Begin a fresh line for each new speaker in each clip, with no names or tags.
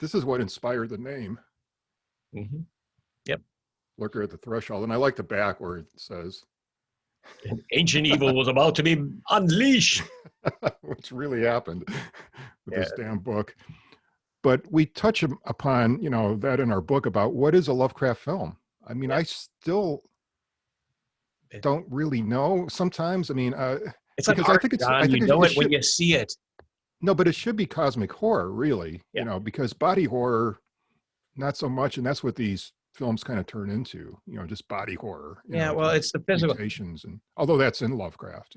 this is what inspired the name.
Mm-hmm. Yep.
Lurker at the threshold. And I like the back where it says,
Ancient evil was about to be unleashed.
which really happened with
Yeah.
this damn book. But we touch upon, that in our book about what is a Lovecraft film. I mean, I still don't really know sometimes. I mean,
It's
because
like art, John. You know it when you see it.
No, but it should be cosmic horror, really, because body horror, not so much. And that's what these films kind of turn into, just body horror.
Well, it's the physical
mutations. And although that's in Lovecraft,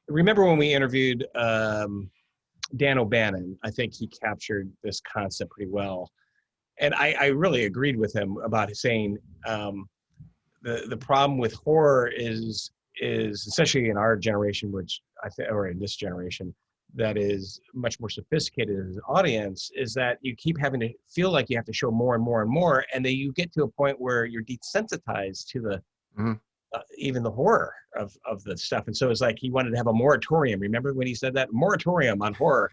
Remember when we interviewed Dan O'Bannon? I think he captured this concept pretty well. And I really agreed with him about saying the problem with horror is especially in our generation, which I think, or in this generation, that is much more sophisticated as an audience, is that you keep having to feel like you have to show more and more and more, and then you get to a point where you're desensitized to the even the horror of the stuff. And so it's like he wanted to have a moratorium. Remember when he said that? Moratorium on horror.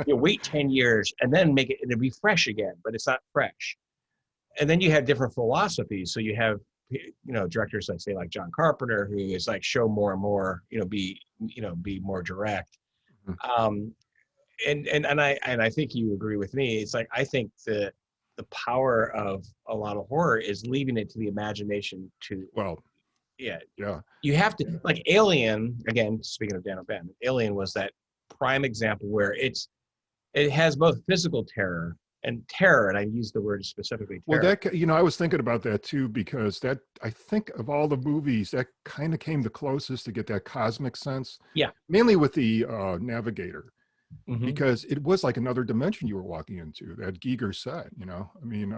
You wait 10 years and then make it, it'll be fresh again, but it's not fresh. And then you have different philosophies. So you have directors like, say, like John Carpenter, who is like show more and more, be more direct. And I think you agree with me. It's like, I think the power of a lot of horror is leaving it to the imagination to, you have to, like Alien, again, speaking of Dan O'Bannon, Alien was that prime example where it has both physical terror, and I use the word specifically terror.
Well, that, I was thinking about that too, because that, I think of all the movies, that kind of came the closest to get that cosmic sense.
Yeah.
Mainly with the Navigator, because it was like another dimension you were walking into, that Giger said, I mean,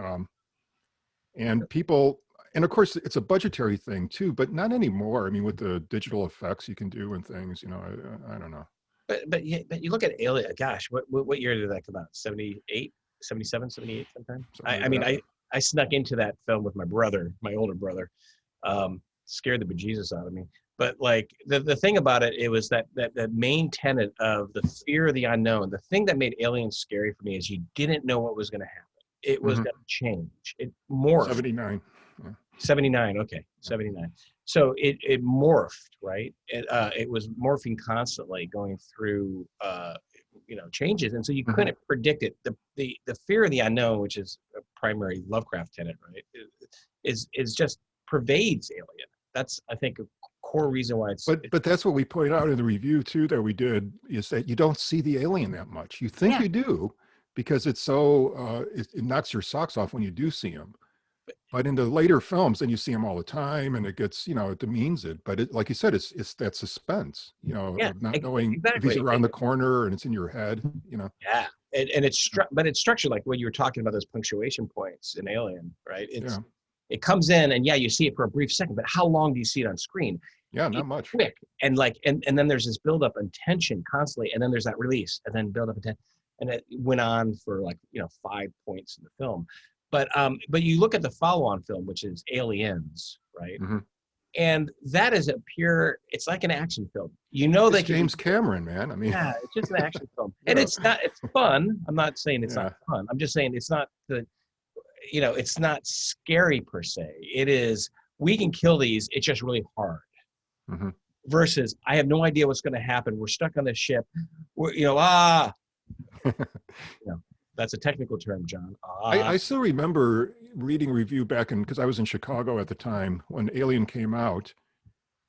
and people, and of course it's a budgetary thing too, but not anymore. I mean, with the digital effects you can do and things, I don't know.
But you look at Alien, gosh, what year did that come out? 78? 77, 78 sometime. I snuck into that film with my brother, my older brother, scared the bejesus out of me. But like the thing about it, it was that main tenet of the fear of the unknown. The thing that made Alien scary for me is you didn't know what was going to happen. It was going to change. It morphed.
79. Yeah.
79. Okay. 79. So it morphed, right? It was morphing constantly, going through changes, and so you couldn't predict it. The fear of the unknown, which is a primary Lovecraft tenet, right, is just pervades Alien. That's, I think, a core reason why it's.
But that's what we point out in the review too that we did, is that you don't see the alien that much. You think you do, because it's so it knocks your socks off when you do see him. But in the later films, then you see him all the time, and it gets, it demeans it. But it, like you said, it's that suspense, of not knowing if he's around the corner and it's in your head,
Yeah, and it's structured like when you were talking about those punctuation points in Alien, right? It comes in, and you see it for a brief second, but how long do you see it on screen?
Yeah, not much.
Quick, and then there's this buildup and tension constantly, and then there's that release, and then build up and tension, and it went on for 5 points in the film. But you look at the follow-on film, which is Aliens, right? And that is it's like an action film.
It's James Cameron, man. I mean,
it's just an action film. And it's fun. I'm not saying it's not fun. I'm just saying it's not it's not scary per se. It is, we can kill these, it's just really hard. Versus, I have no idea what's going to happen. We're stuck on this ship. That's a technical term, John.
I still remember reading review back because I was in Chicago at the time when Alien came out,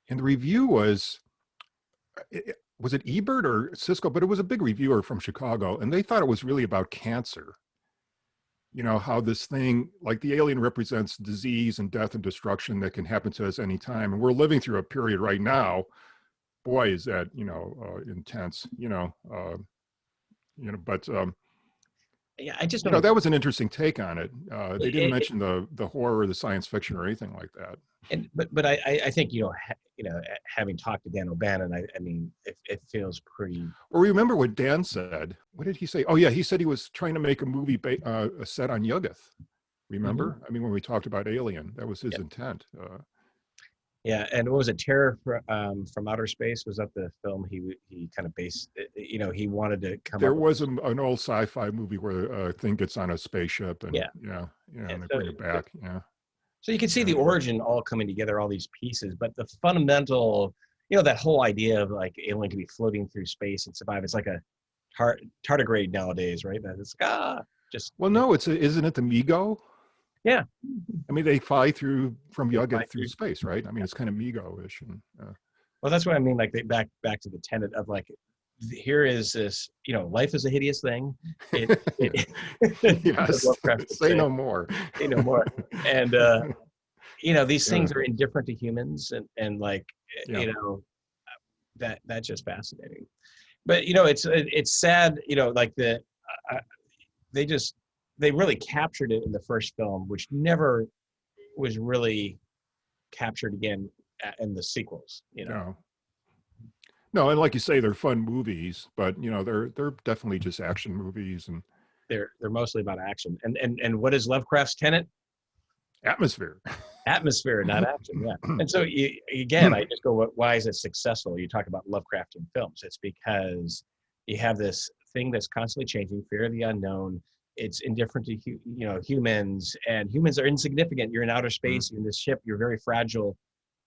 and the review was it Ebert or Cisco, but it was a big reviewer from Chicago, and they thought it was really about cancer. How this thing, like the alien, represents disease and death and destruction that can happen to us anytime, and we're living through a period right now. Boy, is that intense. But.
Yeah, I just
that was an interesting take on it. They didn't mention the horror or the science fiction or anything like that.
But I think having talked to Dan O'Bannon, I mean it feels pretty.
Or remember what Dan said? What did he say? Oh yeah, he said he was trying to make a movie set on Yuggoth. Remember? I mean, when we talked about Alien, that was his intent.
Yeah, and what was it? Terror from Outer Space, was that the film he kind of based? You know, he wanted to come
There
up with.
was an old sci-fi movie where a thing gets on a spaceship and
Yeah,
yeah,
yeah.
and they
So
bring it back. Yeah,
so you can see
yeah,
the origin all coming together, all these pieces, but the fundamental, you know, that whole idea of like alien can be floating through space and survive. It's like a tardigrade nowadays, right? That it's just
well, no, isn't it the Migo?
yeah.
I mean, they fly through from
They fly
Yugget through
through.
space, right? I mean, it's kind of Migo-ish. And,
Well, that's what I mean. Like they back to the tenet of like, here is this, you know, life is a hideous thing. It as
yes,
Lovecraft would
say
say,
no more.
say no more. And you know, these
Yeah,
things are indifferent to humans, and like,
yeah.
you know, that's just fascinating. But you know, it's sad, you know, like uh, they just they really captured it in the first film, which never was really captured again in the sequels. You know,
No, no, and like you say, they're fun movies, but they're definitely just action movies and
they're mostly about action. And what is Lovecraft's tenet?
atmosphere.
Atmosphere, not action. Yeah. And so again, I just go, why is it successful? You talk about Lovecraftian films. It's because you have this thing that's constantly changing, fear of the unknown. It's indifferent to humans, and humans are insignificant. You're in outer space. You're in this ship. You're very fragile.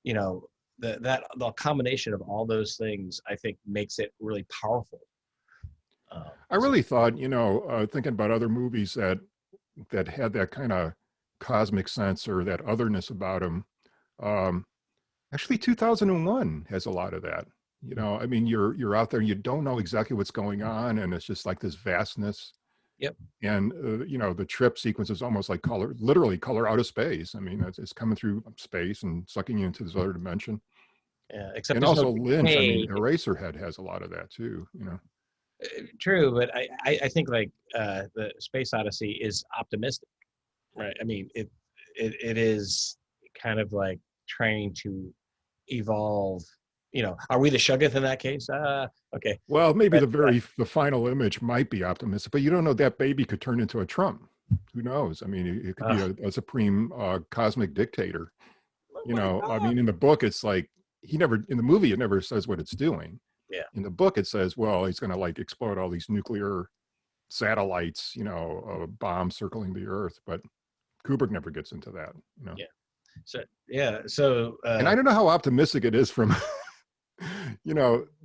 You know, the combination of all those things, I think, makes it really powerful.
I
So
really thought, thinking about other movies that had that kind of cosmic sense or that otherness about them. Um, Actually, 2001 has a lot of that. I mean, you're out there and you don't know exactly what's going on, and it's just like this vastness.
yep.
And the trip sequence is almost like literally color out of space. I mean, it's coming through space and sucking you into this other dimension.
Yeah, except
And
there's no
also Lynch, I mean,
decay.
Eraserhead has a lot of that too.
True, but I think like the Space Odyssey is optimistic, right? I mean, it is kind of like trying to evolve. You know, are we the Shuggoth in that case? Okay,
Well, maybe
but
the final image might be optimistic, but you don't know that baby could turn into a Trump. Who knows? I mean, it could be a supreme cosmic dictator.
oh my
I
God,
mean, in the book, it's like in the movie, it never says what it's doing.
yeah,
In the book, it says, well, he's going to like explode all these nuclear satellites, bombs circling the Earth. But Kubrick never gets into that.
yeah. So yeah, so
And I don't know how optimistic it is from,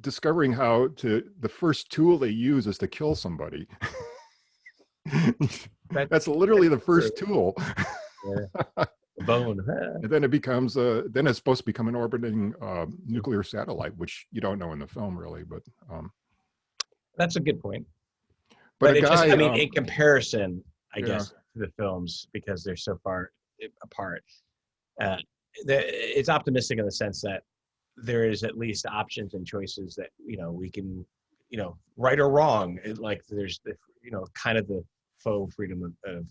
discovering the first tool they use is to kill somebody.
that
That's literally the
true.
first tool.
Yeah, the bone.
And then then it's supposed to become an orbiting nuclear satellite, which you don't know in the film really,
That's a good point.
but
But
a
it just,
guy,
I mean, in comparison, I
yeah,
guess, to the films, because they're so far apart, uh, it's optimistic in the sense that there is at least options and choices that we can, right or wrong. Like there's the kind of the faux freedom of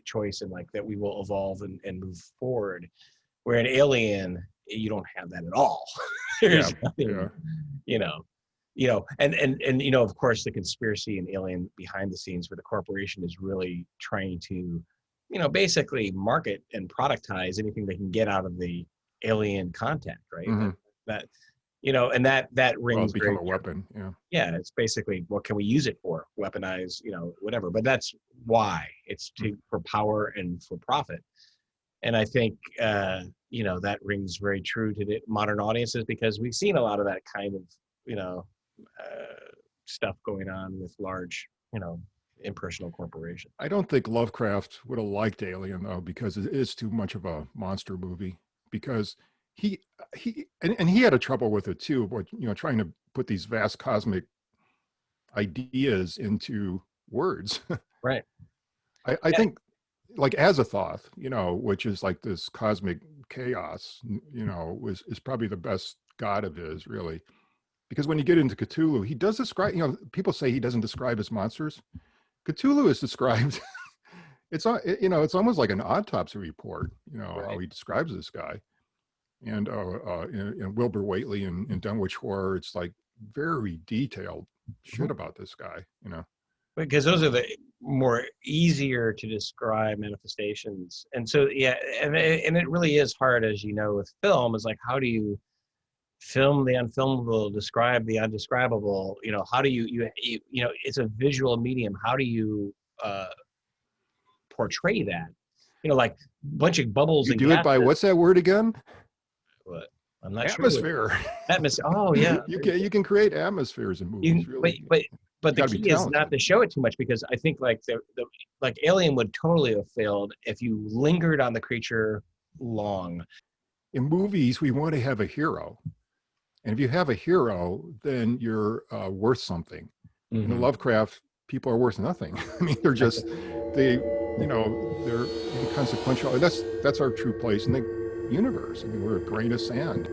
choice, and like that we will evolve and move forward. Where an Alien, you don't have that at all.
yeah,
There's nothing,
yeah.
you know, and of course the conspiracy in Alien behind the scenes, where the corporation is really trying to, basically market and productize anything they can get out of the alien contact, right?
Hmm.
That and that
Well, it's
rings
become
very
a
true.
weapon. Yeah.
Yeah, it's basically what can we use it for? Weaponize, whatever. But that's why it's
Mm.
to for power and for profit. And I think that rings very true to the modern audiences, because we've seen a lot of that kind of you know stuff going on with large impersonal corporations.
I don't think Lovecraft would have liked Alien though, because it is too much of a monster movie. Because and he had a trouble with it too, but trying to put these vast cosmic ideas into words.
Right.
I
Yeah.
think like Azathoth, which is like this cosmic chaos, is probably the best god of his, really. Because when you get into Cthulhu, he does describe, people say he doesn't describe his monsters. Cthulhu is described, it's almost like an autopsy report, how
Right.
he describes this guy. And in Wilbur Whately in Dunwich Horror, it's like very detailed
Mhm.
shit about this guy.
Because those are the more easier to describe manifestations. And so, yeah, and it really is hard, as you know, with film, is like, how do you film the unfilmable, describe the undescribable? You know, how do you know, it's a visual medium. How do you uh, portray that? You know, like a bunch of bubbles
You
and
do it by,
gases.
what's that word again?
What? I'm not sure what
Atmosphere.
atmosphere. Oh yeah,
You
there you
can
go.
you can create atmospheres in
You
movies,
can,
really.
but
You
the
got to be
key is not
talented.
to show it too much, because I think like the like Alien would totally have failed if you lingered on the creature long.
In movies, we want to have a hero. And if you have a hero, then you're worth something. In the
Hmm.
Lovecraft, people are worth nothing. I mean, they're just, they're inconsequential. And that's our true place in the universe. I mean, we're a grain of sand.